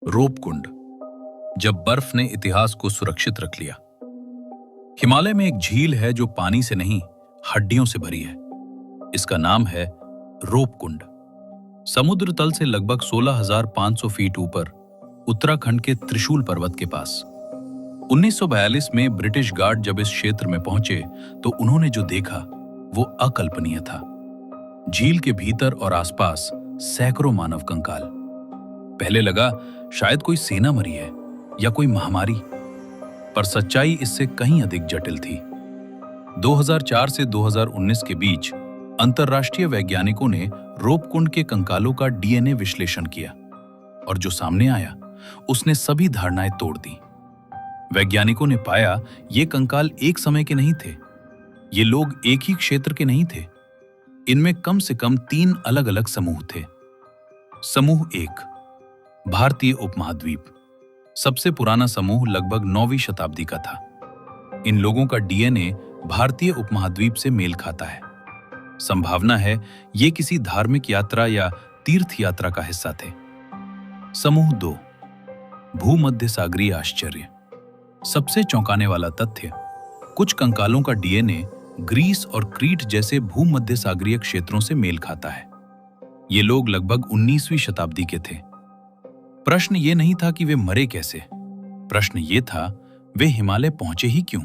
रोपकुंड, जब बर्फ ने इतिहास को सुरक्षित रख लिया। हिमालय में एक झील है जो पानी से नहीं, हड्डियों से भरी है। इसका नाम है रोपकुंड। समुद्र तल से लगभग 16,500 फीट ऊपर, उत्तराखंड के त्रिशूल पर्वत के पास। 1942 में ब्रिटिश गार्ड जब इस क्षेत्र में पहुंचे तो उन्होंने जो देखा वो अकल्पनीय था। झील के भीतर और आसपास सैकड़ों मानव कंकाल। पहले लगा शायद कोई सेना मरी है या कोई महामारी, पर सच्चाई इससे कहीं अधिक जटिल थी। 2004 से 2019 के बीच अंतर्राष्ट्रीय वैज्ञानिकों ने रोपकुंड के कंकालों का डीएनए विश्लेषण किया और जो सामने आया उसने सभी धारणाएं तोड़ दी। वैज्ञानिकों ने पाया ये कंकाल एक समय के नहीं थे, ये लोग एक ही क्षेत्र के नहीं थे। इनमें कम से कम 3 अलग अलग समूह थे। समूह 1, भारतीय उपमहाद्वीप। सबसे पुराना समूह लगभग 9वीं शताब्दी का था। इन लोगों का डीएनए भारतीय उपमहाद्वीप से मेल खाता है। संभावना है ये किसी धार्मिक यात्रा या तीर्थ यात्रा का हिस्सा थे। समूह 2, भूमध्य सागरीय आश्चर्य। सबसे चौंकाने वाला तथ्य, कुछ कंकालों का डीएनए ग्रीस और क्रीट जैसे भूमध्य सागरीय क्षेत्रों से मेल खाता है। ये लोग लगभग 19वीं शताब्दी के थे। प्रश्न ये नहीं था कि वे मरे कैसे, प्रश्न ये था वे हिमालय पहुंचे ही क्यों।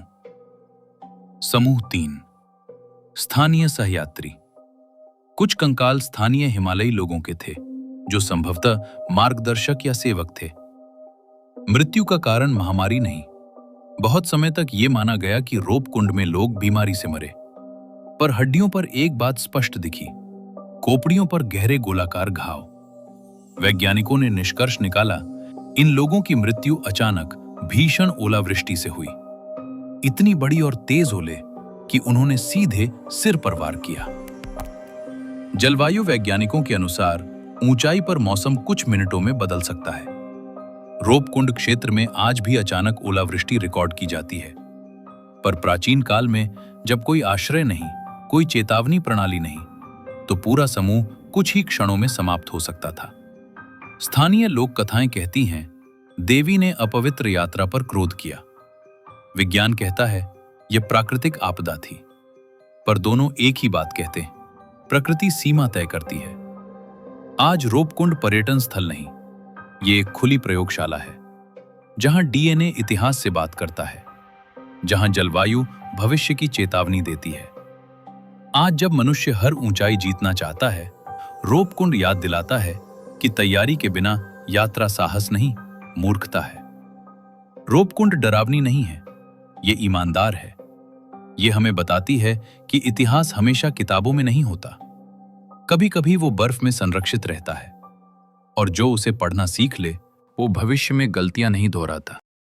समूह 3, स्थानीय सहयात्री। कुछ कंकाल स्थानीय हिमालयी लोगों के थे जो संभवतः मार्गदर्शक या सेवक थे। मृत्यु का कारण महामारी नहीं। बहुत समय तक ये माना गया कि रोपकुंड में लोग बीमारी से मरे, पर हड्डियों पर एक बात स्पष्ट दिखी, खोपड़ियों पर गहरे गोलाकार घाव। वैज्ञानिकों ने निष्कर्ष निकाला, इन लोगों की मृत्यु अचानक भीषण ओलावृष्टि से हुई। इतनी बड़ी और तेज ओले कि उन्होंने सीधे सिर पर वार किया। जलवायु वैज्ञानिकों के अनुसार ऊंचाई पर मौसम कुछ मिनटों में बदल सकता है। रोपकुंड क्षेत्र में आज भी अचानक ओलावृष्टि रिकॉर्ड की जाती है, पर प्राचीन काल में जब कोई आश्रय नहीं, कोई चेतावनी प्रणाली नहीं, तो पूरा समूह कुछ ही क्षणों में समाप्त हो सकता था। स्थानीय लोक कथाएं कहती हैं, देवी ने अपवित्र यात्रा पर क्रोध किया। विज्ञान कहता है यह प्राकृतिक आपदा थी, पर दोनों एक ही बात कहते हैं, प्रकृति सीमा तय करती है। आज रोपकुंड पर्यटन स्थल नहीं, ये एक खुली प्रयोगशाला है, जहां डीएनए इतिहास से बात करता है, जहां जलवायु भविष्य की चेतावनी देती है। आज जब मनुष्य हर ऊंचाई जीतना चाहता है, रोपकुंड याद दिलाता है कि तैयारी के बिना यात्रा साहस नहीं, मूर्खता है। रोपकुंड डरावनी नहीं है, ये ईमानदार है। ये हमें बताती है कि इतिहास हमेशा किताबों में नहीं होता, कभी कभी वो बर्फ में संरक्षित रहता है, और जो उसे पढ़ना सीख ले वो भविष्य में गलतियां नहीं दोहराता।